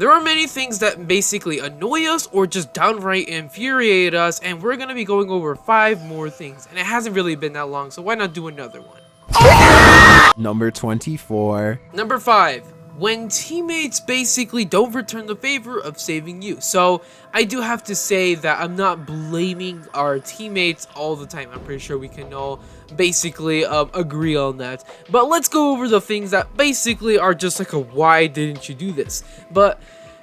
There are many things that basically annoy us or just downright infuriate us, and we're gonna be going over 5 more things, and it hasn't really been that long, so why not do another one? Number 24. Number 5. When teammates basically don't return the favor of saving you. So I do have to say that I'm not blaming our teammates all the time. I'm pretty sure we can all basically agree on that. But let's go over the things that basically are just like a why didn't you do this. But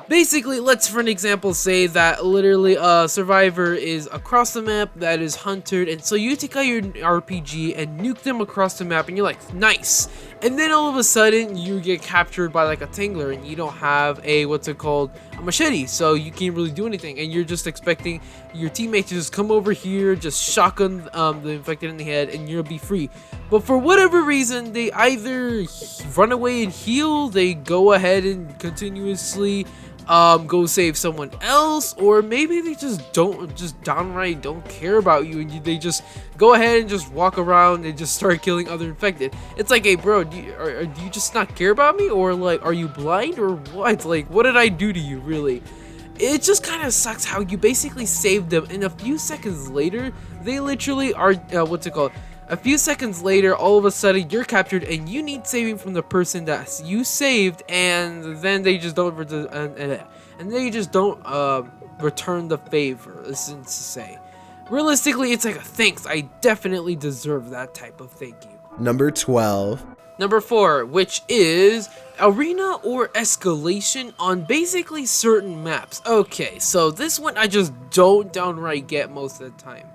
basically, let's for an example say that literally a survivor is across the map that is hunted, and so you take out your RPG and nuke them across the map, and you're like, nice. And then all of a sudden you get captured by like a tangler, and you don't have a a machete, so you can't really do anything, and you're just expecting your teammate to just come over here, just shotgun the infected in the head, and you'll be free. But for whatever reason, they either run away and heal, they go ahead and continuously go save someone else, or maybe they just downright don't care about you, and they just go ahead and just walk around and just start killing other infected. It's like, hey bro, do you just not care about me, or like, are you blind or what? Like, what did I do to you, really? It just kind of sucks how you basically saved them, and a few seconds later they literally are a few seconds later, all of a sudden, you're captured, and you need saving from the person that you saved, and then they just don't return the favor. Listen to say, realistically, it's like a thanks. I definitely deserve that type of thank you. Number 12. Number 4, which is arena or escalation on basically certain maps. Okay, so this one I just don't downright get most of the time.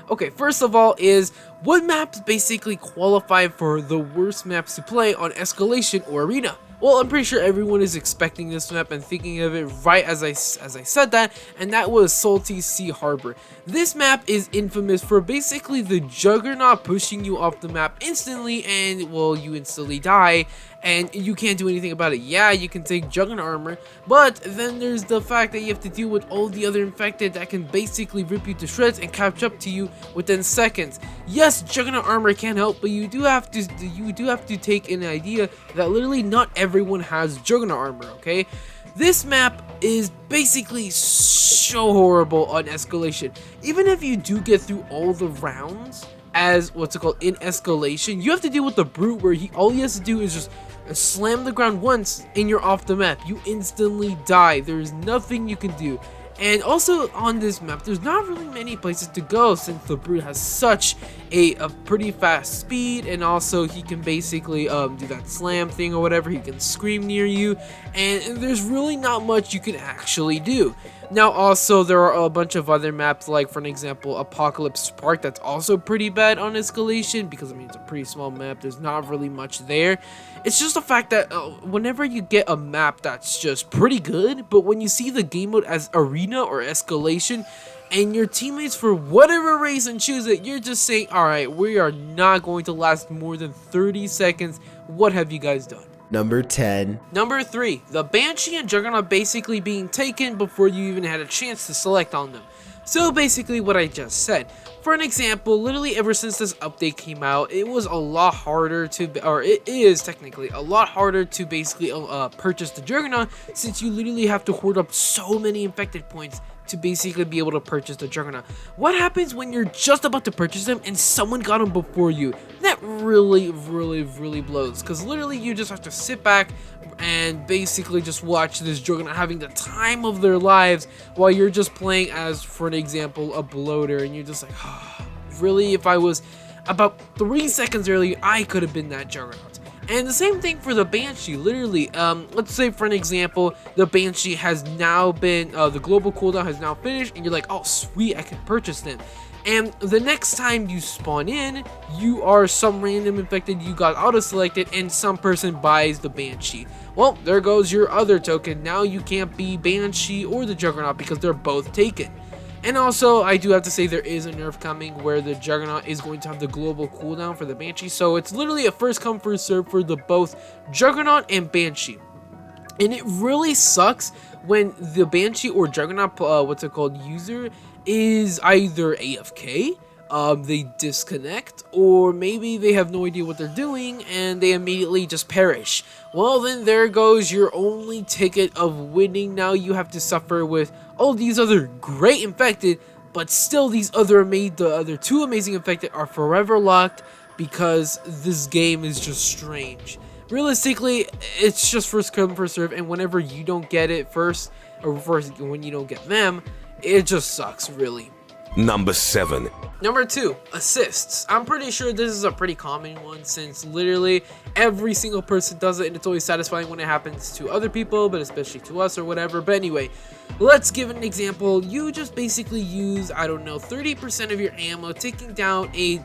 Okay, first of all is, what maps basically qualify for the worst maps to play on escalation or arena? Well, I'm pretty sure everyone is expecting this map and thinking of it right as I said that, and that was Salty Sea Harbor. This map is infamous for basically the Juggernaut pushing you off the map instantly, and well, you instantly die, and you can't do anything about it. Yeah, you can take Juggernaut armor, but then there's the fact that you have to deal with all the other infected that can basically rip you to shreds and catch up to you within seconds. Yes, Juggernaut armor can help, but you do have to take an idea that literally not everyone has Juggernaut armor, okay? This map is basically so horrible on escalation. Even if you do get through all the rounds as in escalation, you have to deal with the brute where all he has to do is just slam the ground once and you're off the map. You instantly die. There's nothing you can do. And also on this map, there's not really many places to go since the brute has such a pretty fast speed, and also he can basically do that slam thing or whatever. He can scream near you, and there's really not much you can actually do. Now also there are a bunch of other maps, like for an example Apocalypse Spark, that's also pretty bad on escalation because I mean it's a pretty small map. There's not really much there. It's just the fact that whenever you get a map that's just pretty good, but when you see the game mode as arena or escalation and your teammates for whatever reason choose it, you're just saying, alright, we are not going to last more than 30 seconds. What have you guys done? Number 10. Number 3, the Banshee and Juggernaut basically being taken before you even had a chance to select on them. So basically what I just said. For an example, literally ever since this update came out, it was a lot harder to, or it is technically a lot harder to basically purchase the Juggernaut, since you literally have to hoard up so many infected points to basically be able to purchase the Juggernaut. What happens when you're just about to purchase them and someone got them before you? That really blows, because literally you just have to sit back and basically just watch this Juggernaut having the time of their lives while you're just playing as, for an example, a bloater, and you're just like, oh, really, if I was about 3 seconds earlier, I could have been that Juggernaut. And the same thing for the Banshee. Literally, let's say for an example, the Banshee has now been, the global cooldown has now finished, and you're like, oh sweet, I can purchase them. And the next time you spawn in, you are some random infected, you got auto-selected, and some person buys the Banshee. Well, there goes your other token. Now you can't be Banshee or the Juggernaut because they're both taken. And also, I do have to say there is a nerf coming where the Juggernaut is going to have the global cooldown for the Banshee. So it's literally a first come first serve for the both Juggernaut and Banshee. And it really sucks when the Banshee or Juggernaut, user is either AFK, they disconnect, or maybe they have no idea what they're doing and they immediately just perish. Well, then there goes your only ticket of winning. Now you have to suffer with all these other great infected, but still the other two amazing infected are forever locked because this game is just strange. Realistically, it's just first come first serve, and whenever you don't get it first, or first when you don't get them, it just sucks, really. Number 7. Number 2, assists. I'm pretty sure this is a pretty common one since literally every single person does it, and it's always satisfying when it happens to other people, but especially to us or whatever. But anyway, let's give an example. You just basically use, I don't know, 30% of your ammo, taking down a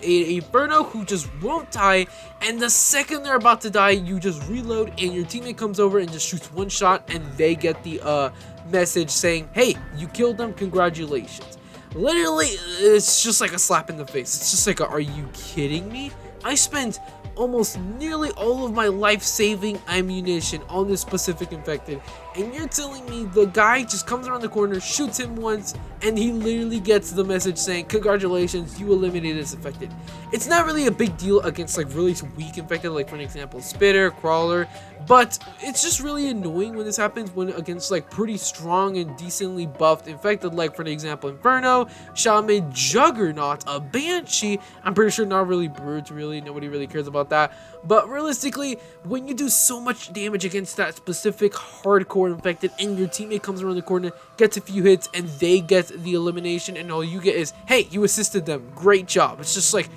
Inferno who just won't die, and the second they're about to die, you just reload, and your teammate comes over and just shoots one shot, and they get the message saying, hey, you killed them, congratulations. Literally, it's just like a slap in the face. It's just like, are you kidding me? I spent almost nearly all of my life-saving ammunition on this specific infected, and you're telling me the guy just comes around the corner, shoots him once, and he literally gets the message saying, congratulations, you eliminated this infected. It's not really a big deal against like really weak infected, like for an example, Spitter, Crawler, but it's just really annoying when this happens when against like pretty strong and decently buffed infected, like for an example, Inferno, Shaman, Juggernaut, a Banshee. I'm pretty sure not really Brutes, really, nobody really cares about that. But realistically, when you do so much damage against that specific hardcore infected and your teammate comes around the corner, gets a few hits, and they get the elimination, and all you get is, hey, you assisted them, great job. It's just like,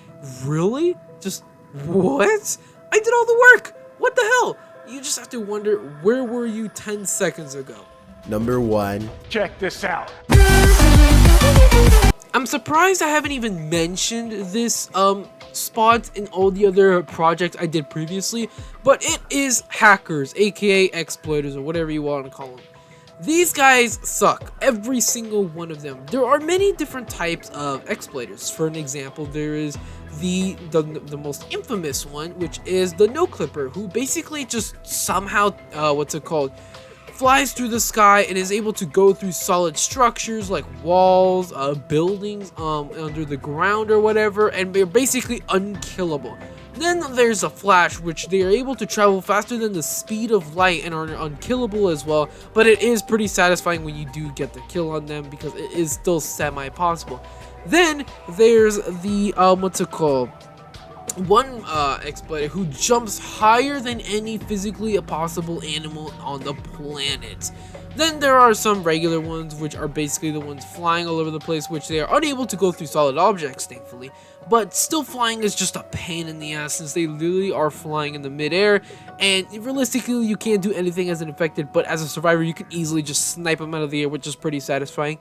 really? Just, what? I did all the work! What the hell? You just have to wonder, where were you 10 seconds ago? Number 1. Check this out. I'm surprised I haven't even mentioned this spot in all the other projects I did previously, but it is hackers, aka exploiters, or whatever you want to call them. These guys suck, every single one of them. There are many different types of exploiters. For an example, there is the most infamous one, which is the no clipper, who basically just somehow flies through the sky and is able to go through solid structures like walls, buildings, under the ground or whatever, and they're basically unkillable. Then there's a Flash, which they are able to travel faster than the speed of light and are unkillable as well, but it is pretty satisfying when you do get the kill on them because it is still semi-possible. Then there's the, one exploiter who jumps higher than any physically possible animal on the planet. Then there are some regular ones, which are basically the ones flying all over the place, which they are unable to go through solid objects, thankfully. But still, flying is just a pain in the ass since they literally are flying in the midair, and realistically you can't do anything as an infected, but as a survivor you can easily just snipe them out of the air, which is pretty satisfying.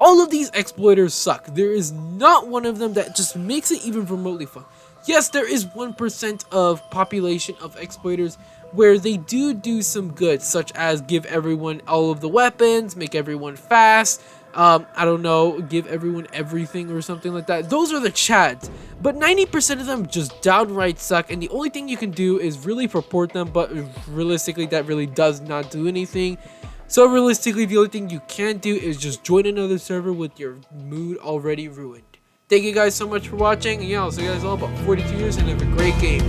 All of these exploiters suck. There is not one of them that just makes it even remotely fun. Yes, there is 1% of population of exploiters where they do some good, such as give everyone all of the weapons, make everyone fast, I don't know, give everyone everything or something like that. Those are the chads, but 90% of them just downright suck, and the only thing you can do is really purport them, but realistically that really does not do anything. So realistically, the only thing you can do is just join another server with your mood already ruined. Thank you guys so much for watching, and yeah, I'll see you guys all about 42 years and have a great game.